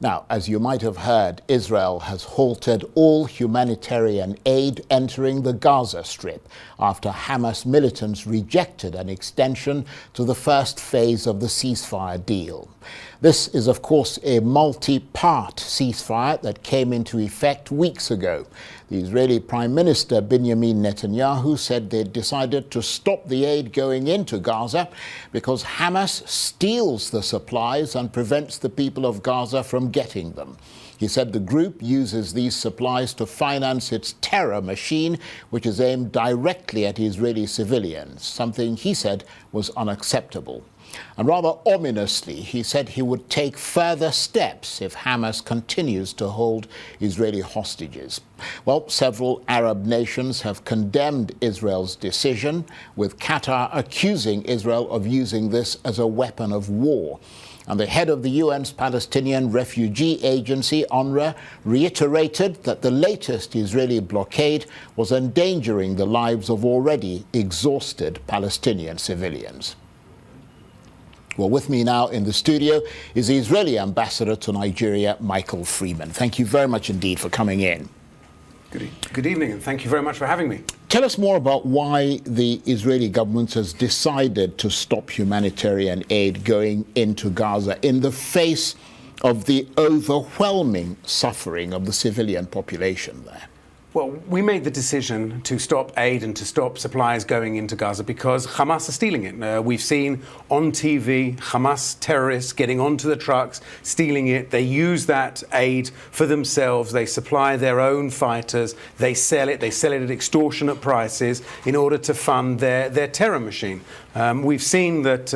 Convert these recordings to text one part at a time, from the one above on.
Now, as you might have heard, Israel has halted all humanitarian aid entering the Gaza Strip after Hamas militants rejected an extension to the first phase of the ceasefire deal. This is, of course, a multi-part ceasefire that came into effect weeks ago. The Israeli Prime Minister Benjamin Netanyahu said they'd decided to stop the aid going into Gaza because Hamas steals the supplies and prevents the people of Gaza from getting them. He said the group uses these supplies to finance its terror machine, which is aimed directly at Israeli civilians, something he said was unacceptable. And rather ominously, he said he would take further steps if Hamas continues to hold Israeli hostages. Well, several Arab nations have condemned Israel's decision, with Qatar accusing Israel of using this as a weapon of war. And the head of the UN's Palestinian Refugee Agency, UNRWA, reiterated that the latest Israeli blockade was endangering the lives of already exhausted Palestinian civilians. Well, with me now in the studio is the Israeli ambassador to Nigeria, Michael Freeman. Thank you very much indeed for coming in. Good evening, and thank you very much for having me. Tell us more about why the Israeli government has decided to stop humanitarian aid going into Gaza in the face of the overwhelming suffering of the civilian population there. Well, we made the decision to stop aid and to stop supplies going into Gaza because Hamas are stealing it. We've seen on TV Hamas terrorists getting onto the trucks, stealing it. They use that aid for themselves. They supply their own fighters. They sell it. They sell it at extortionate prices in order to fund their terror machine. We've seen that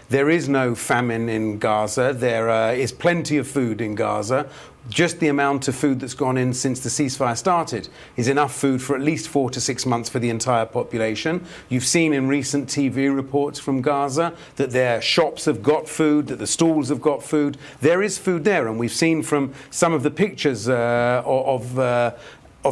there is no famine in Gaza. There is plenty of food in Gaza. Just the amount of food that's gone in since the ceasefire started is enough food for at least 4 to 6 months for the entire population. You've seen in recent TV reports from Gaza that their shops have got food, that the stalls have got food. There is food there, and we've seen from some of the pictures of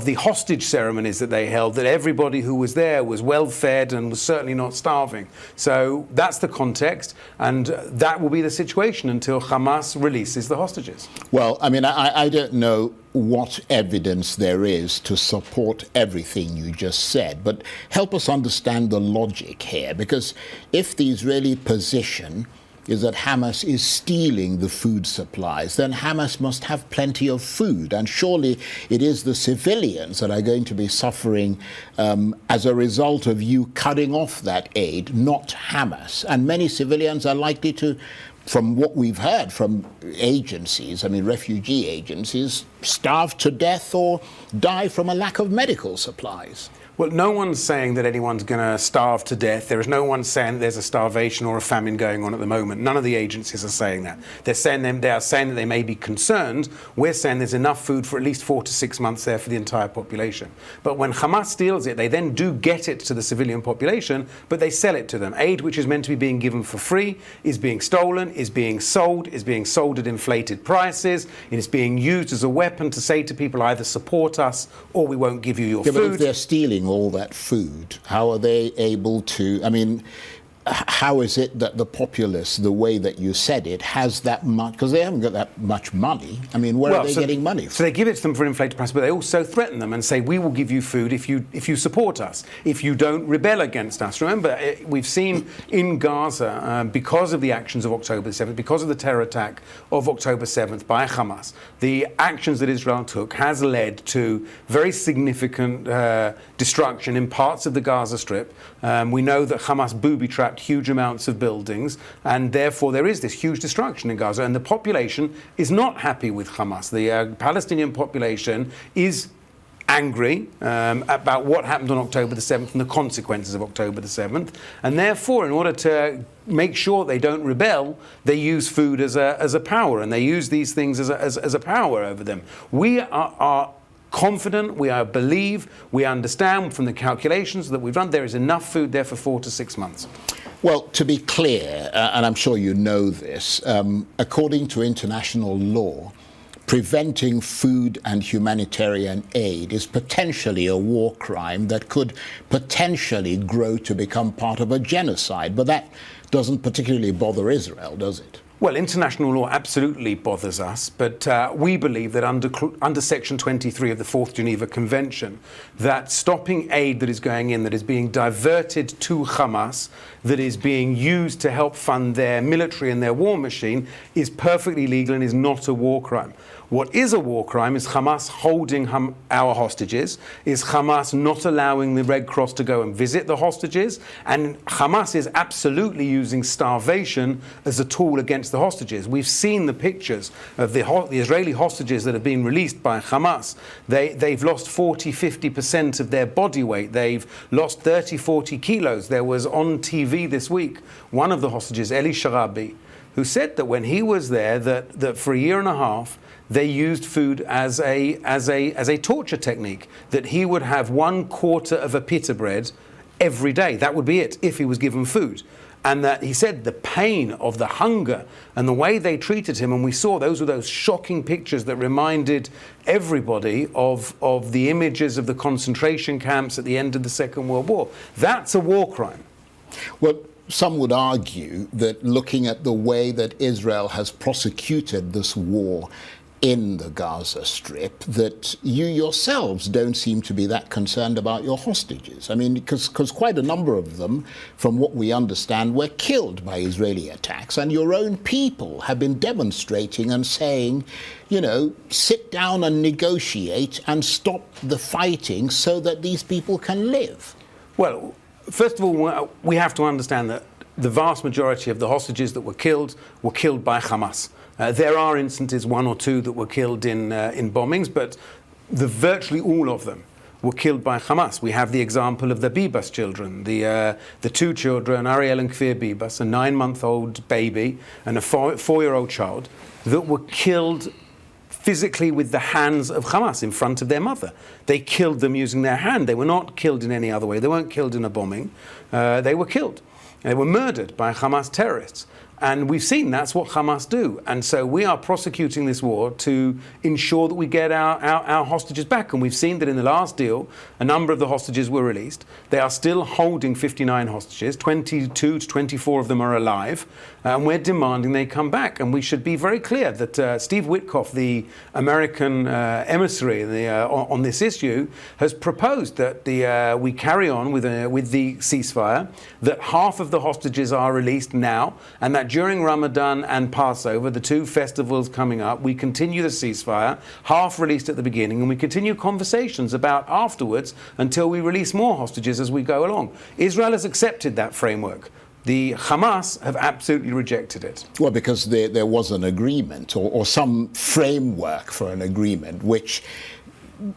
the hostage ceremonies that they held, that everybody who was there was well fed and was certainly not starving. So that's the context, and that will be the situation until Hamas releases the hostages. Well, I mean, I don't know what evidence there is to support everything you just said, but help us understand the logic here, because if the Israeli position is that Hamas is stealing the food supplies, then Hamas must have plenty of food. And surely it is the civilians that are going to be suffering as a result of you cutting off that aid, not Hamas. And many civilians are likely to, from what we've heard from agencies, I mean refugee agencies, starve to death or die from a lack of medical supplies. Well, no one's saying that anyone's going to starve to death. There is no one saying that there's a starvation or a famine going on at the moment. None of the agencies are saying that. They are saying that they may be concerned. We're saying there's enough food for at least 4 to 6 months there for the entire population. But when Hamas steals it, they then do get it to the civilian population, but they sell it to them. Aid which is meant to be being given for free is being stolen, is being sold at inflated prices. It is being used as a weapon to say to people, either support us or we won't give you your food. But if they're stealing all that food, how are they able to, I mean, how is it that the populace, the way that you said it, has that much, because they haven't got that much money. I mean, where are they getting money from? So they give it to them for an inflated price, but they also threaten them and say, we will give you food if you support us, if you don't rebel against us. Remember, we've seen in Gaza, because of the actions of October 7th, because of the terror attack of October 7th by Hamas, the actions that Israel took has led to very significant destruction in parts of the Gaza Strip. We know that Hamas booby-trapped huge amounts of buildings, and therefore there is this huge destruction in Gaza, and the population is not happy with Hamas. The Palestinian population is angry about what happened on October the 7th and the consequences of October the 7th, and therefore, in order to make sure they don't rebel, they use food as a power, and they use these things as a power over them. We are confident, we believe, we understand from the calculations that we've run, there is enough food there for 4 to 6 months. Well, to be clear, and I'm sure you know this, according to international law, preventing food and humanitarian aid is potentially a war crime that could potentially grow to become part of a genocide. But that doesn't particularly bother Israel, does it? Well, international law absolutely bothers us, but we believe that under Section 23 of the Fourth Geneva Convention, that stopping aid that is going in, that is being diverted to Hamas, that is being used to help fund their military and their war machine, is perfectly legal and is not a war crime. What is a war crime is Hamas holding our hostages, is Hamas not allowing the Red Cross to go and visit the hostages, and Hamas is absolutely using starvation as a tool against the hostages. We've seen the pictures of the Israeli hostages that have been released by Hamas. They've lost 40-50% of their body weight. They've lost 30-40 kilos. There was on TV this week one of the hostages, Eli Sharabi, who said that when he was there, that for a year and a half, they used food as a torture technique, that he would have 1/4 of a pita bread every day. That would be it if he was given food. And that he said the pain of the hunger and the way they treated him, and we saw those shocking pictures that reminded everybody of the images of the concentration camps at the end of the Second World War. That's a war crime. Well, some would argue that looking at the way that Israel has prosecuted this war in the Gaza Strip, that you yourselves don't seem to be that concerned about your hostages. I mean, because quite a number of them, from what we understand, were killed by Israeli attacks, and your own people have been demonstrating and saying, you know, sit down and negotiate and stop the fighting so that these people can live. Well, first of all, we have to understand that the vast majority of the hostages that were killed by Hamas. There are instances, one or two, that were killed in bombings, but virtually all of them were killed by Hamas. We have the example of the Bibas children, the two children, Ariel and Kfir Bibas, a 9-month-old baby and a 4-year-old child, that were killed physically with the hands of Hamas in front of their mother. They killed them using their hand. They were not killed in any other way. They weren't killed in a bombing. They were killed. They were murdered by Hamas terrorists. And we've seen that's what Hamas do. And so we are prosecuting this war to ensure that we get our hostages back. And we've seen that in the last deal, a number of the hostages were released. They are still holding 59 hostages. 22 to 24 of them are alive. And we're demanding they come back. And we should be very clear that Steve Witkoff, the American emissary on this issue, has proposed that we carry on with the ceasefire, that half of the hostages are released now, and that during Ramadan and Passover, the two festivals coming up, we continue the ceasefire, half released at the beginning, and we continue conversations about afterwards until we release more hostages as we go along. Israel has accepted that framework. The Hamas have absolutely rejected it. Well, because there was an agreement or some framework for an agreement which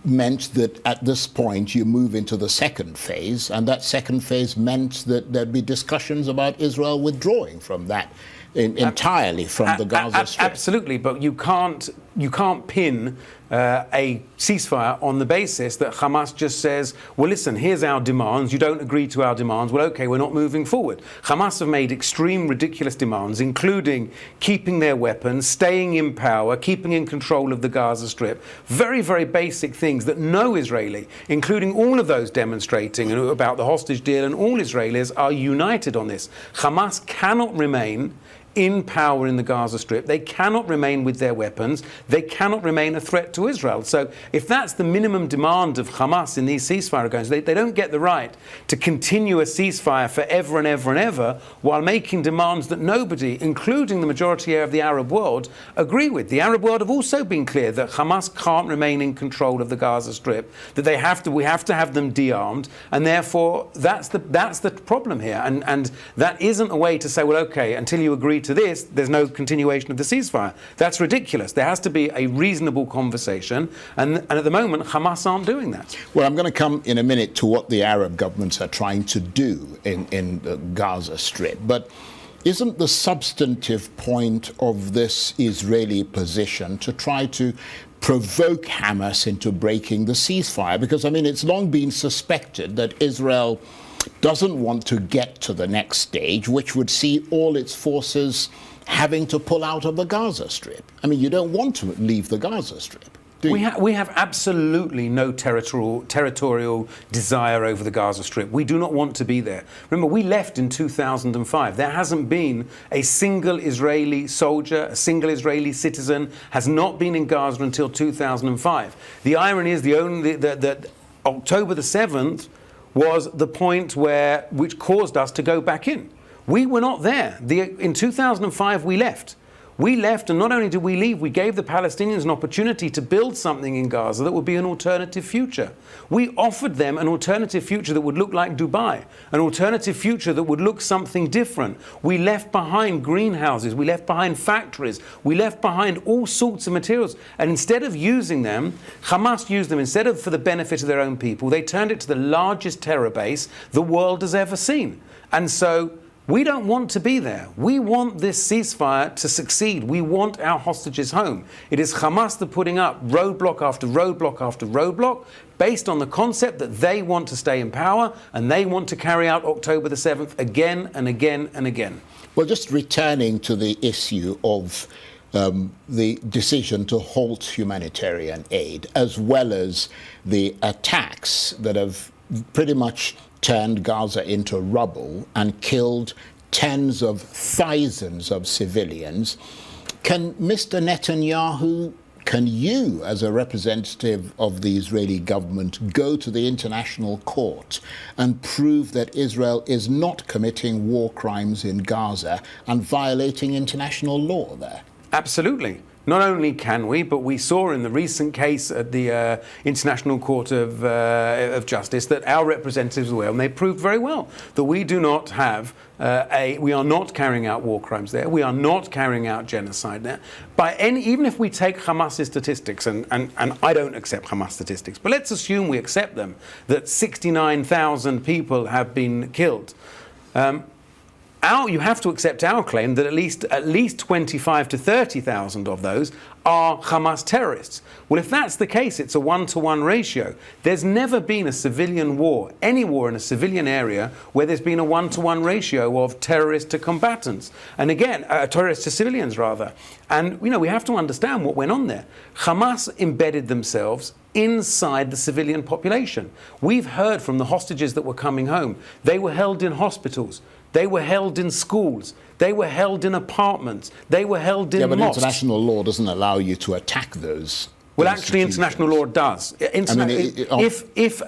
meant that at this point you move into the second phase, and that second phase meant that there'd be discussions about Israel withdrawing from that entirely from the Gaza Strip. Absolutely, but you can't pin a ceasefire on the basis that Hamas just says, well, listen, here's our demands, you don't agree to our demands, well, okay, we're not moving forward. Hamas have made extreme, ridiculous demands, including keeping their weapons, staying in power, keeping in control of the Gaza Strip. Very, very basic things that no Israeli, including all of those demonstrating about the hostage deal, and all Israelis are united on this. Hamas cannot remain in power in the Gaza Strip. They cannot remain with their weapons. They cannot remain a threat to Israel. So if that's the minimum demand of Hamas in these ceasefire agreements, they don't get the right to continue a ceasefire forever and ever and ever while making demands that nobody, including the majority of the Arab world, agree with. The Arab world have also been clear that Hamas can't remain in control of the Gaza Strip, that we have to have them de-armed, and therefore that's the problem here. And that isn't a way to say, well, okay, until you agree to this, there's no continuation of the ceasefire. That's ridiculous. There has to be a reasonable conversation, and at the moment, Hamas aren't doing that. Well, I'm going to come in a minute to what the Arab governments are trying to do in the Gaza Strip, but isn't the substantive point of this Israeli position to try to provoke Hamas into breaking the ceasefire? Because, I mean, it's long been suspected that Israel doesn't want to get to the next stage, which would see all its forces having to pull out of the Gaza Strip. I mean, you don't want to leave the Gaza Strip. We have absolutely no territorial desire over the Gaza Strip. We do not want to be there. Remember, we left in 2005. There hasn't been a single Israeli soldier, a single Israeli citizen has not been in Gaza until 2005. The irony is that October the 7th was the point which caused us to go back in. We were not there. In 2005, we left. We left, and not only did we leave, we gave the Palestinians an opportunity to build something in Gaza that would be an alternative future. We offered them an alternative future that would look like Dubai, an alternative future that would look something different. We left behind greenhouses, we left behind factories, we left behind all sorts of materials. And instead of using them, Hamas used them, instead of for the benefit of their own people, they turned it to the largest terror base the world has ever seen. And so, we don't want to be there. We want this ceasefire to succeed. We want our hostages home. It is Hamas that putting up roadblock after roadblock after roadblock based on the concept that they want to stay in power and they want to carry out October the 7th again and again and again. Well, just returning to the issue of the decision to halt humanitarian aid, as well as the attacks that have pretty much turned Gaza into rubble and killed tens of thousands of civilians. Can Mr. Netanyahu, can you, as a representative of the Israeli government, go to the international court and prove that Israel is not committing war crimes in Gaza and violating international law there? Absolutely. Not only can we, but we saw in the recent case at the International Court of Justice that our representatives were, and they proved very well that we do not have we are not carrying out war crimes there. We are not carrying out genocide there. Even if we take Hamas's statistics, and I don't accept Hamas statistics, but let's assume we accept them, that 69,000 people have been killed. You have to accept our claim that at least 25 to 30,000 of those are Hamas terrorists. Well, if that's the case, it's a 1-to-1 ratio. There's never been a civilian war, any war in a civilian area, where there's been a 1-to-1 ratio of terrorists to combatants. And again, terrorists to civilians, rather. And, we have to understand what went on there. Hamas embedded themselves inside the civilian population. We've heard from the hostages that were coming home. They were held in hospitals. They were held in schools. They were held in apartments. They were held in mosques. Yeah, but international law doesn't allow you to attack those. Well, actually, international law does. If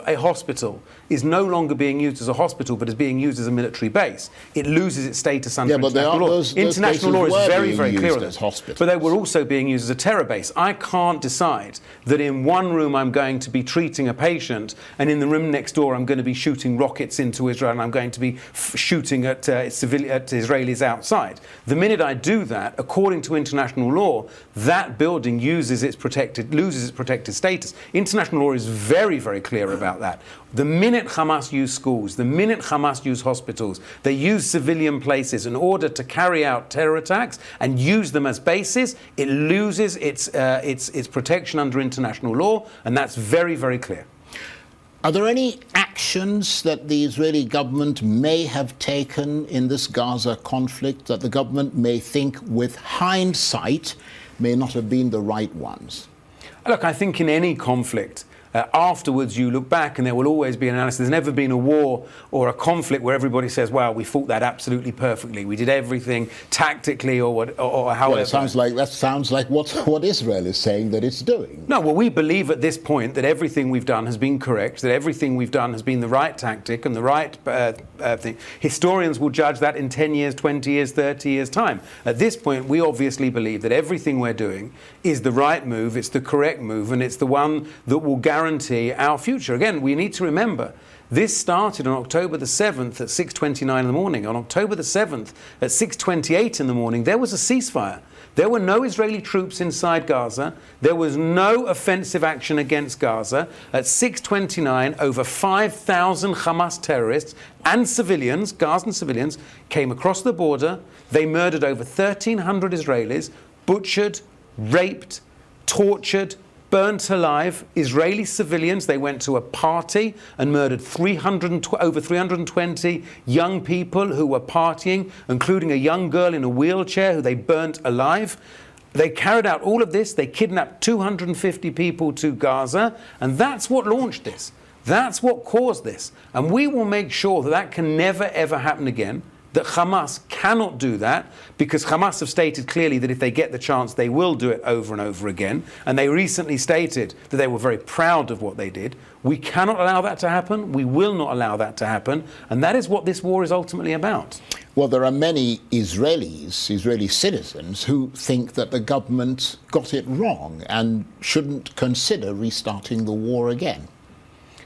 a hospital is no longer being used as a hospital but is being used as a military base, it loses its status under international law. International law is very, very clear on this. But they were also being used as a terror base. I can't decide that in one room I'm going to be treating a patient and in the room next door I'm going to be shooting rockets into Israel and I'm going to be shooting at Israelis outside. The minute I do that, according to international law, that building loses its protected status. International law is very, very clear about that. The minute Hamas use schools, the minute Hamas use hospitals, they use civilian places in order to carry out terror attacks and use them as bases, it loses its protection under international law, and that's very, very clear. Are there any actions that the Israeli government may have taken in this Gaza conflict that the government may think, with hindsight, may not have been the right ones? Look, I think in any conflict, afterwards you look back and there will always be an analysis. There's never been a war or a conflict where everybody says, well, we fought that absolutely perfectly. We did everything tactically or however. Well, that sounds like what Israel is saying that it's doing. No, well, we believe at this point that everything we've done has been correct, that everything we've done has been the right tactic and the right thing. Historians will judge that in 10 years, 20 years, 30 years' time. At this point, we obviously believe that everything we're doing is the right move, it's the correct move, and it's the one that will guarantee our future. Again, we need to remember, this started on October the 7th at 6:29 in the morning. On October the 7th at 6:28 in the morning, there was a ceasefire. There were no Israeli troops inside Gaza. There was no offensive action against Gaza. At 6:29, over 5,000 Hamas terrorists and civilians, Gazan civilians, came across the border. They murdered over 1,300 Israelis, butchered, raped, tortured, burnt alive Israeli civilians. They went to a party and murdered over 320 young people who were partying, including a young girl in a wheelchair who they burnt alive. They carried out all of this. They kidnapped 250 people to Gaza, and that's what launched this. That's what caused this. And we will make sure that that can never, ever happen again, that Hamas cannot do that, because Hamas have stated clearly that if they get the chance, they will do it over and over again. And they recently stated that they were very proud of what they did. We cannot allow that to happen. We will not allow that to happen. And that is what this war is ultimately about. Well, there are many Israeli citizens, who think that the government got it wrong and shouldn't consider restarting the war again.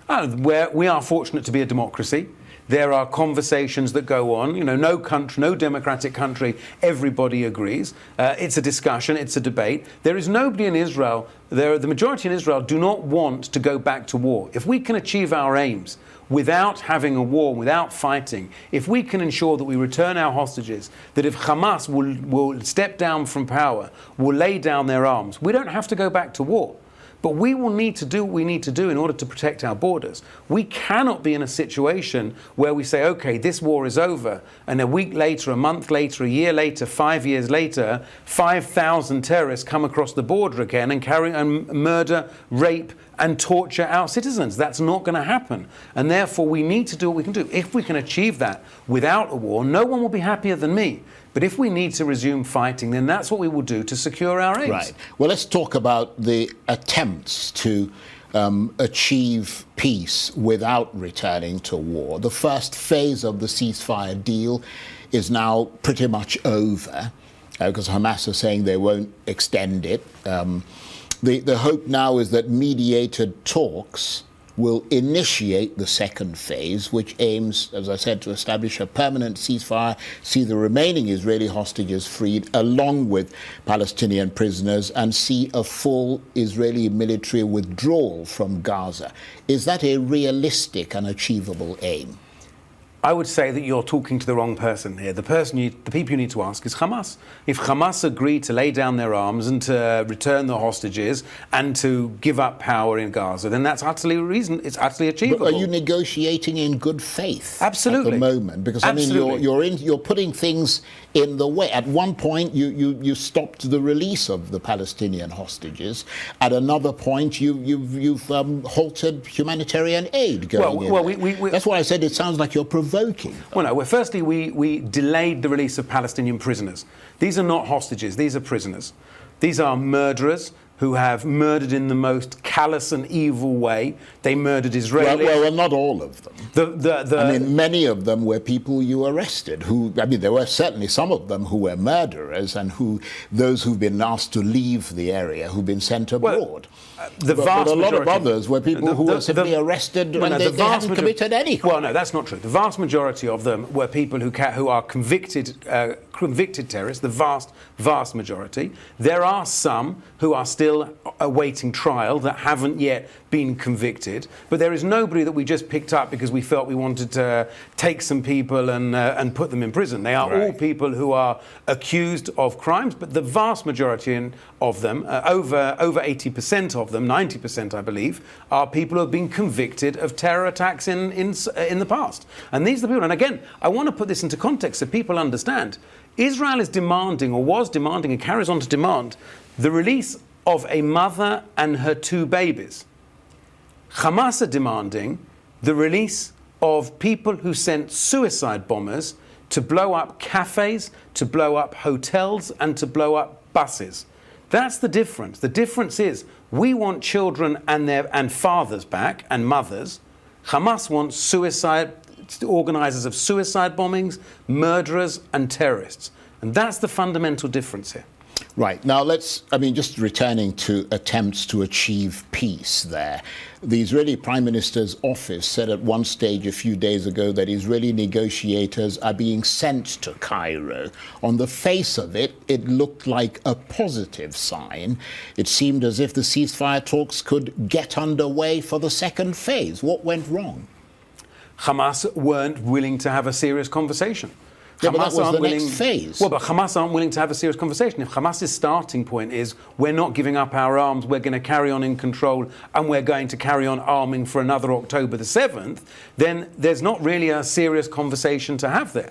We are fortunate to be a democracy. There are conversations that go on. You know, no country, no democratic country, everybody agrees. It's a discussion, it's a debate. There is nobody in Israel, the majority in Israel do not want to go back to war. If we can achieve our aims without having a war, without fighting, if we can ensure that we return our hostages, that if Hamas will step down from power, will lay down their arms, we don't have to go back to war. But we will need to do what we need to do in order to protect our borders. We cannot be in a situation where we say, OK, this war is over, and a week later, a month later, a year later, 5 years later, 5,000 terrorists come across the border again and murder, rape, and torture our citizens. That's not going to happen. And therefore, we need to do what we can do. If we can achieve that without a war, no one will be happier than me. But if we need to resume fighting, then that's what we will do to secure our aims. Right. Well, let's talk about the attempts to achieve peace without returning to war. The first phase of the ceasefire deal is now pretty much over, because Hamas are saying they won't extend it. The hope now is that mediated talks will initiate the second phase, which aims, as I said, to establish a permanent ceasefire, see the remaining Israeli hostages freed, along with Palestinian prisoners, and see a full Israeli military withdrawal from Gaza. Is that a realistic and achievable aim? I would say that you're talking to the wrong person here. The people you need to ask is Hamas. If Hamas agree to lay down their arms and to return the hostages and to give up power in Gaza, then that's it's utterly achievable. But are you negotiating in good faith? Absolutely. At the moment? Because Absolutely. I mean, you're putting things in the way. At one point, you stopped the release of the Palestinian hostages. At another point, you've halted humanitarian aid going in. That's why I said it sounds like you're provoking. Well, no. Well, firstly, we delayed the release of Palestinian prisoners. These are not hostages. These are prisoners. These are murderers who have murdered in the most callous and evil way. They murdered Israelis. Well, not all of them. I mean, many of them were people you arrested. There were certainly some of them who were murderers, and those who've been asked to leave the area, who've been sent abroad. But a lot of others were people who were simply arrested when they hadn't committed any crime. Well, no, that's not true. The vast majority of them were people who are convicted terrorists, the vast majority. There are some who are still awaiting trial that haven't yet been convicted, but there is nobody that we just picked up because we felt we wanted to take some people and put them in prison. They are all people who are accused of crimes, but the vast majority of them, over 80% of them, 90% I believe, are people who have been convicted of terror attacks in the past. And these are the people, and again, I want to put this into context so people understand. Israel is demanding, or was demanding, and carries on to demand, the release of a mother and her 2 babies. Hamas are demanding the release of people who sent suicide bombers to blow up cafes, to blow up hotels, and to blow up buses. That's the difference. The difference is we want children and fathers back, and mothers. Hamas wants organisers of suicide bombings, murderers, and terrorists. And that's the fundamental difference here. Right. Now, just returning to attempts to achieve peace there. The Israeli Prime Minister's office said at one stage a few days ago that Israeli negotiators are being sent to Cairo. On the face of it, it looked like a positive sign. It seemed as if the ceasefire talks could get underway for the second phase. What went wrong? Hamas weren't willing to have a serious conversation. Yeah, but that was the next phase. Well, but Hamas aren't willing to have a serious conversation. If Hamas's starting point is, we're not giving up our arms, we're going to carry on in control, and we're going to carry on arming for another October the 7th, then there's not really a serious conversation to have there.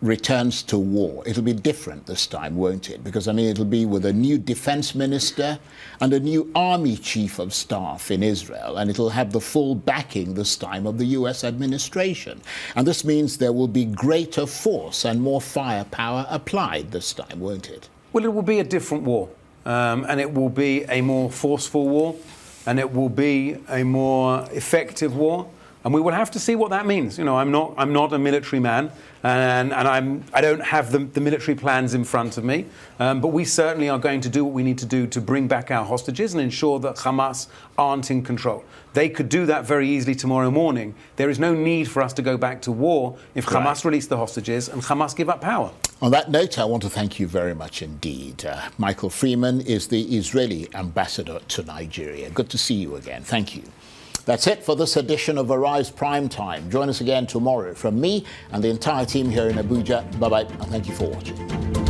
returns to war, it'll be different this time, won't it? Because, I mean, it'll be with a new defense minister and a new army chief of staff in Israel, and it'll have the full backing this time of the US administration. And this means there will be greater force and more firepower applied this time, won't it? Well, it will be a different war, and it will be a more forceful war, and it will be a more effective war. And we will have to see what that means. You know, I'm not a military man, and I don't have the military plans in front of me. But we certainly are going to do what we need to do to bring back our hostages and ensure that Hamas aren't in control. They could do that very easily tomorrow morning. There is no need for us to go back to war if Hamas release the hostages and Hamas give up power. On that note, I want to thank you very much indeed. Michael Freeman is the Israeli ambassador to Nigeria. Good to see you again. Thank you. That's it for this edition of Arise Prime Time. Join us again tomorrow. From me and the entire team here in Abuja, bye-bye, and thank you for watching.